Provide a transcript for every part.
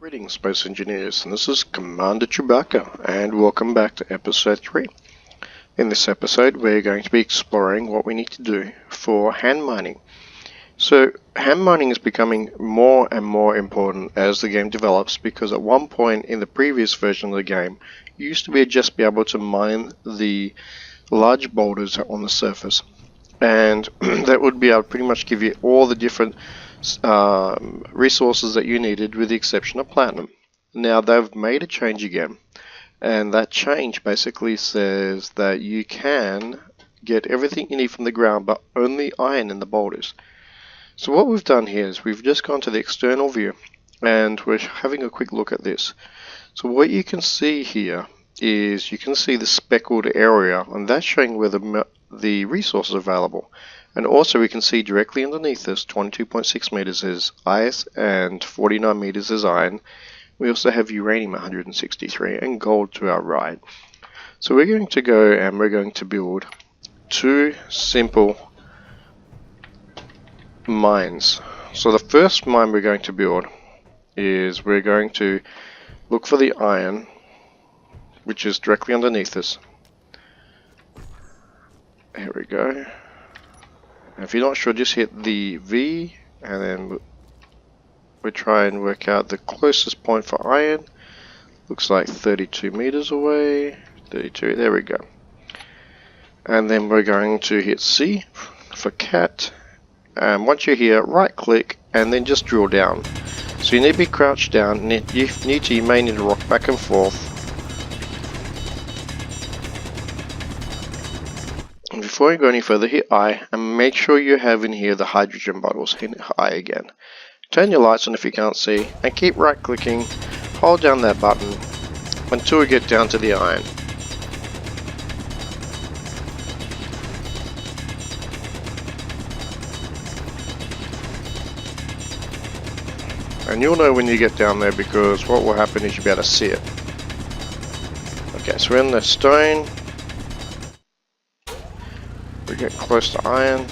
Greetings, Space Engineers, and this is Commander Chewbacca, and welcome back to Episode 3. In this episode, we're going to be exploring what we need to do for hand mining. So, hand mining is becoming more and more important as the game develops, because at one point in the previous version of the game, you used to just be able to mine the large boulders on the surface, and that would be able to pretty much give you all the different resources that you needed, with the exception of platinum. Now they've made a change again, and that change basically says that you can get everything you need from the ground, but only iron in the boulders. So what we've done here is we've just gone to the external view, and we're having a quick look at this. So what you can see here is you can see the speckled area, and that's showing where the resources are available. And also we can see directly underneath this 22.6 meters is ice and 49 meters is iron. We also have uranium 163 and gold to our right. So we're going to go and we're going to build two simple mines. So the first mine we're going to build is we're going to look for the iron, which is directly underneath us. Here we go. If you're not sure, just hit the V, and then we try and work out the closest point for iron. Looks like 32 meters away. 32, there we go. And then we're going to hit C for cat. And once you're here, right click and then just drill down. So you need to be crouched down. You may need to rock back and forth. Before you go any further, hit I and make sure you have in here the hydrogen bottles. Hit I again. Turn your lights on if you can't see, and keep right clicking, hold down that button until we get down to the iron. And you'll know when you get down there, because what will happen is you'll be able to see it. Okay, so we're in the stone. We get close to iron.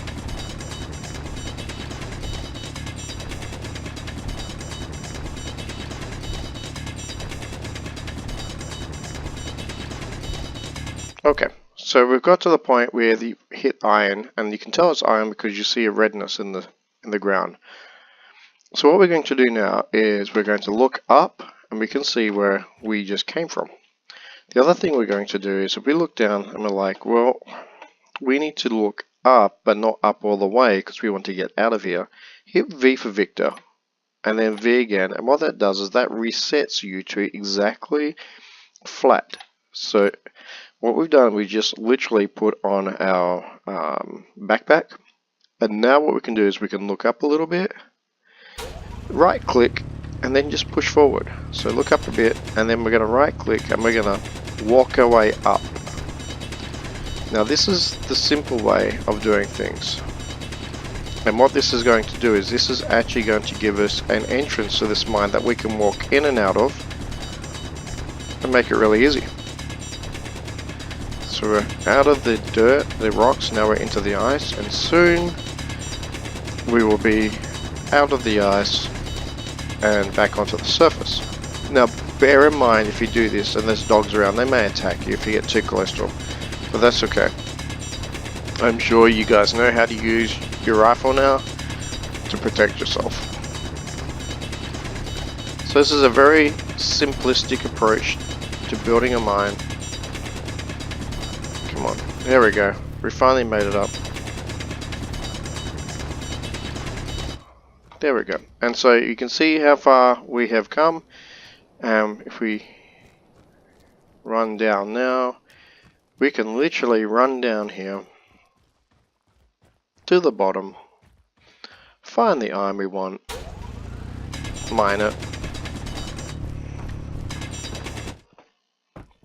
Okay, so we've got to the point where you hit iron, and you can tell it's iron because you see a redness in the ground. So what we're going to do now is we're going to look up, and we can see where we just came from. The other thing we're going to do is if we look down and we're like, well, we need to look up, but not up all the way because we want to get out of here. Hit V for Victor and then V again, and what that does is that resets you to exactly flat. So what we've done, we just literally put on our backpack, and now what we can do is we can look up a little bit, right click, and then just push forward. So look up a bit, and then we're going to right click and we're going to walk our way up. Now this is the simple way of doing things, and what this is going to do is this is actually going to give us an entrance to this mine that we can walk in and out of and make it really easy. So we're out of the dirt, the rocks, now we're into the ice, and soon we will be out of the ice and back onto the surface. Now bear in mind, if you do this and there's dogs around, they may attack you if you get too close to them. But that's okay. I'm sure you guys know how to use your rifle now to protect yourself. So this is a very simplistic approach to building a mine. Come on, there we go. We finally made it up. There we go. And so you can see how far we have come. If we run down now, we can literally run down here to the bottom, find the iron we want, mine it,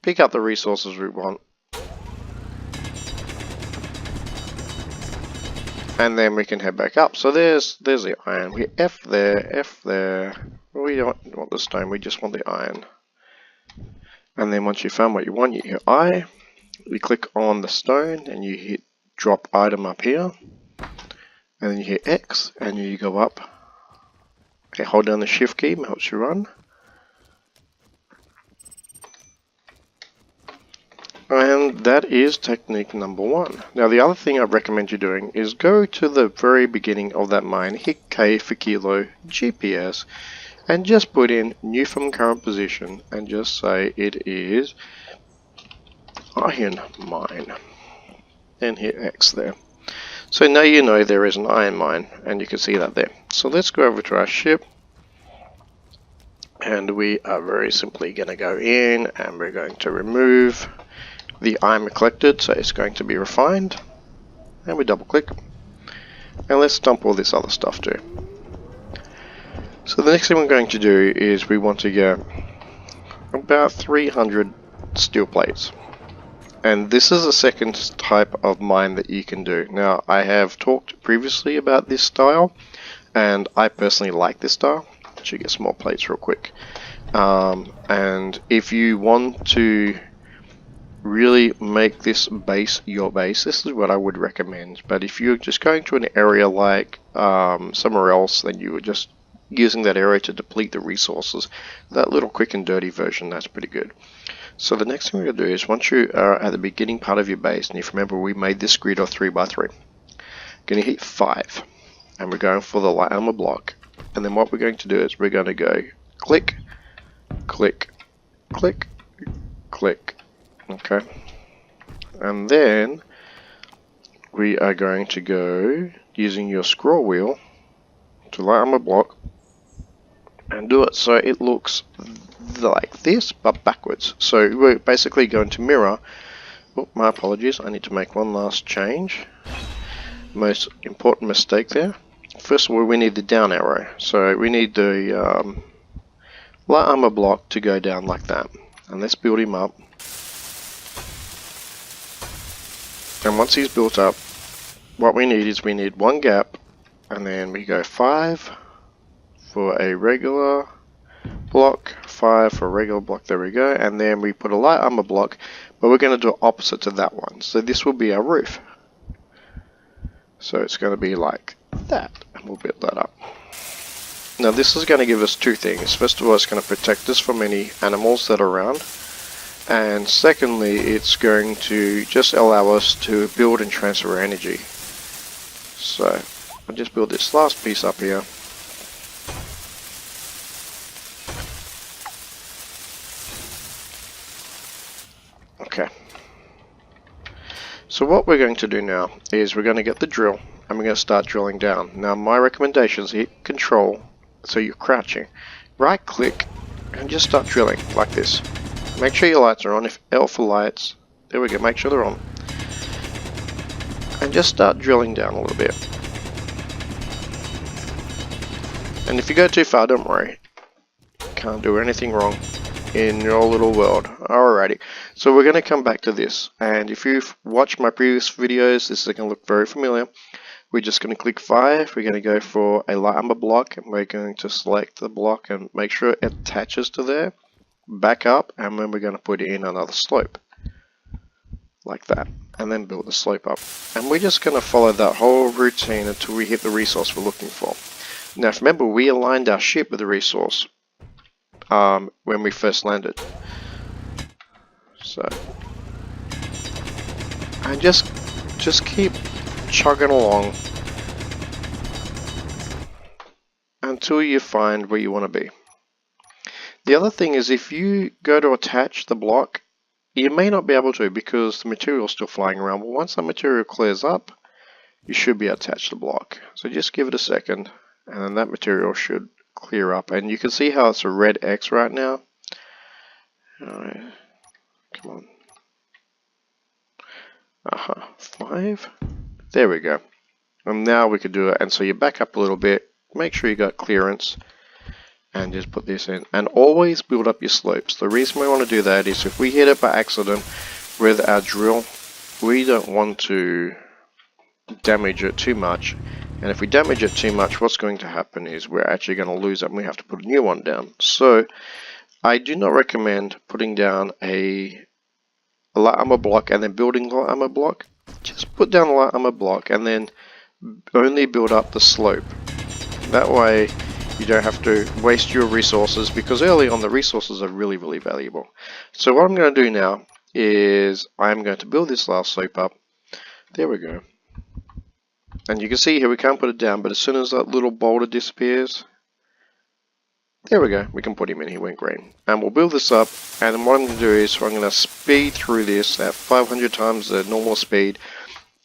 pick up the resources we want, and then we can head back up. So there's the iron. We F there. We don't want the stone, we just want the iron. And then once you found what you want, you hit I. We click on the stone and you hit drop item up here, and then you hit X and you go up. Okay, hold down the shift key, helps you run. And that is technique number 1. Now the other thing I recommend you doing is go to the very beginning of that mine, hit K for kilo, GPS, and just put in new from current position and just say it is iron mine. And hit X there. So now you know there is an iron mine, and you can see that there. So let's go over to our ship, and we are very simply going to go in and we're going to remove the iron collected, so it's going to be refined, and we double click, and let's dump all this other stuff too. So the next thing we're going to do is we want to get about 300 steel plates. And this is a second type of mine that you can do. Now, I have talked previously about this style, and I personally like this style. Actually, get some more plates real quick. And if you want to really make this base your base, this is what I would recommend. But if you're just going to an area like somewhere else, then you were just using that area to deplete the resources, that little quick and dirty version, that's pretty good. So the next thing we're going to do is, once you are at the beginning part of your base, and if you remember we made this grid of 3x3, going to hit 5, and we're going for the light armor block. And then what we're going to do is we're going to go click, click, click, click, okay, and then we are going to go using your scroll wheel to light armor block and do it so it looks like this but backwards. So we're basically going to mirror, oh, my apologies, I need to make one last change. Most important mistake there. First of all, we need the down arrow, so we need the light armor block to go down like that, and let's build him up. And once he's built up, what we need is we need one gap, and then we go 5 for a regular block, 5 for a regular block, there we go, and then we put a light armor block, but we're going to do opposite to that one. So this will be our roof. So it's going to be like that, and we'll build that up. Now this is going to give us two things. First of all, it's going to protect us from any animals that are around, and secondly, it's going to just allow us to build and transfer energy. So I'll just build this last piece up here. Okay. So what we're going to do now is we're going to get the drill and we're going to start drilling down. Now my recommendation is hit Control, so you're crouching, right click, and just start drilling like this. Make sure your lights are on. If L for lights, there we go, make sure they're on. And just start drilling down a little bit. And if you go too far, don't worry. Can't do anything wrong in your little world. Alrighty, so we're going to come back to this, and if you've watched my previous videos, this is going to look very familiar. We're just going to click 5, we're going to go for a light armor block, and we're going to select the block and make sure it attaches to there, back up, and then we're going to put in another slope like that, and then build the slope up. And we're just going to follow that whole routine until we hit the resource we're looking for. Now remember, we aligned our ship with the resource when we first landed. So, and just keep chugging along until you find where you want to be. The other thing is, if you go to attach the block, you may not be able to because the material is still flying around. But once that material clears up, you should be attached to the block. So just give it a second, and then that material should clear up. And you can see how it's a red X right now. Alright, come on. 5. There we go. And now we could do it. And so you back up a little bit, make sure you got clearance, and just put this in. And always build up your slopes. The reason we want to do that is if we hit it by accident with our drill, we don't want to damage it too much. And if we damage it too much, what's going to happen is we're actually going to lose it and we have to put a new one down. So I do not recommend putting down a light armor block and then building the light armor block. Just put down the light armor block and then only build up the slope. That way you don't have to waste your resources, because early on the resources are really valuable. So what I'm going to do now is I'm going to build this last slope up. There we go. And you can see here we can't put it down, but as soon as that little boulder disappears, there we go, we can put him in. He went green. And we'll build this up, and then what I'm going to do is I'm going to speed through this at 500 times the normal speed,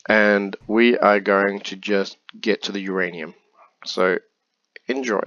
and we are going to just get to the uranium. So enjoy.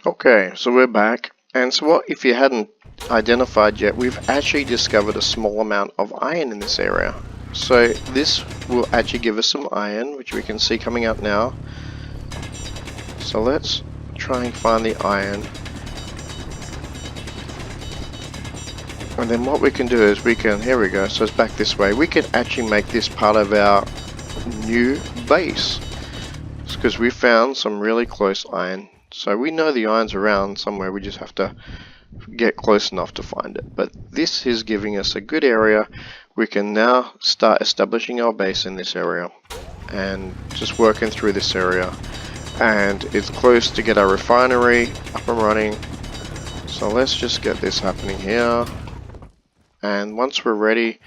Okay, so we're back, and so what if you hadn't identified yet, we've actually discovered a small amount of iron in this area. So this will actually give us some iron, which we can see coming out now. So let's try and find the iron. And then what we can do is we can, here we go, so it's back this way, we can actually make this part of our new base. It's because we found some really close iron. So we know the iron's around somewhere, we just have to get close enough to find it. But this is giving us a good area. We can now start establishing our base in this area and just working through this area. And it's close to get our refinery up and running. So let's just get this happening here. And once we're ready,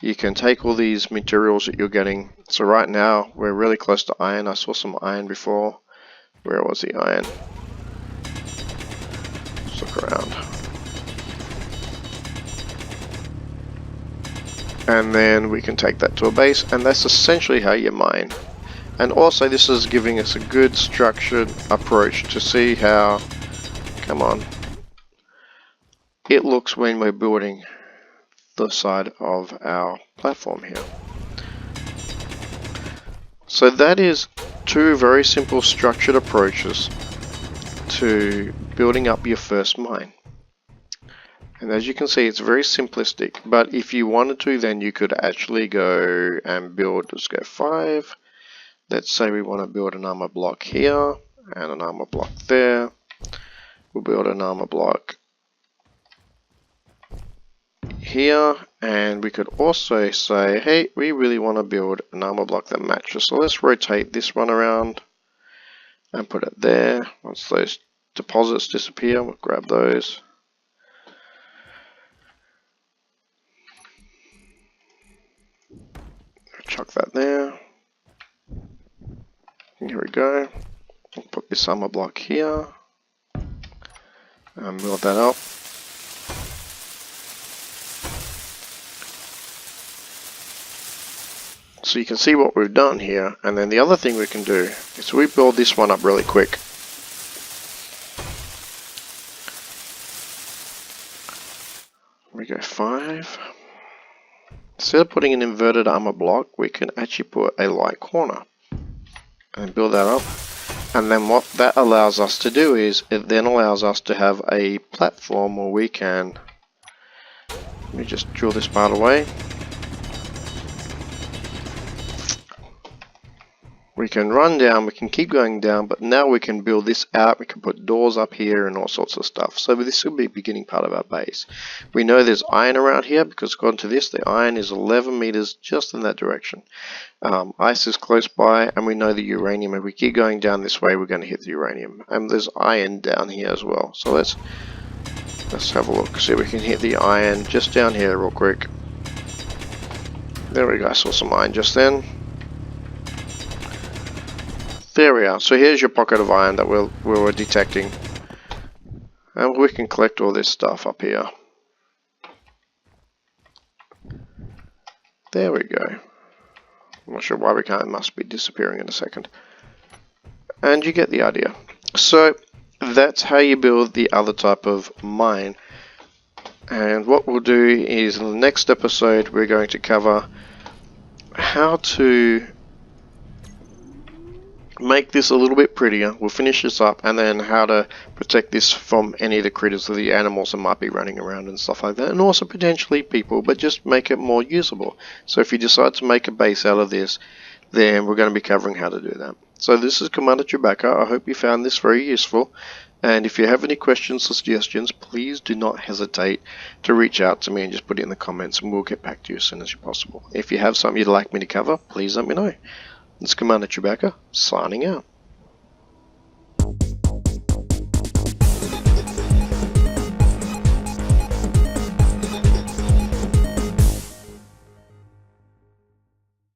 you can take all these materials that you're getting. So right now we're really close to iron. I saw some iron before. Where was the iron? Let's look around. And then we can take that to a base, and that's essentially how you mine. And also this is giving us a good structured approach to see how, come on, it looks when we're building the side of our platform here. So that is two very simple structured approaches to building up your first mine. And as you can see, it's very simplistic, but if you wanted to, then you could actually go and build, let's go 5. Let's say we want to build an armor block here and an armor block there. We'll build an armor block here, and we could also say, hey, we really want to build an armor block that matches. So let's rotate this one around and put it there. Once those deposits disappear, we'll grab those. Chuck that there. Here we go. We'll put this armor block here and build that up. So you can see what we've done here, and then the other thing we can do is we build this one up really quick. We go 5. Instead of putting an inverted armor block, we can actually put a light corner and build that up. And then what that allows us to do is it then allows us to have a platform where we can, let me just drill this part away. We can run down, we can keep going down, but now we can build this out. We can put doors up here and all sorts of stuff. So this will be the beginning part of our base. We know there's iron around here because according to this, the iron is 11 meters just in that direction. Ice is close by, and we know the uranium. If we keep going down this way, we're going to hit the uranium. And there's iron down here as well. So let's have a look, see if we can hit the iron just down here real quick. There we go, I saw some iron just then. There we are. So here's your pocket of iron that we were detecting. And we can collect all this stuff up here. There we go. I'm not sure why we can't, it must be disappearing in a second. And you get the idea. So that's how you build the other type of mine. And what we'll do is in the next episode we're going to cover how to make this a little bit prettier. We'll finish this up, and then how to protect this from any of the critters or the animals that might be running around and stuff like that, and also potentially people, but just make it more usable. So if you decide to make a base out of this, then we're going to be covering how to do that. So this is Commander Chewbacca. I hope you found this very useful, and if you have any questions or suggestions, please do not hesitate to reach out to me and just put it in the comments, and we'll get back to you as soon as possible. If you have something you'd like me to cover, please let me know. It's Commander Chewbacca, signing out.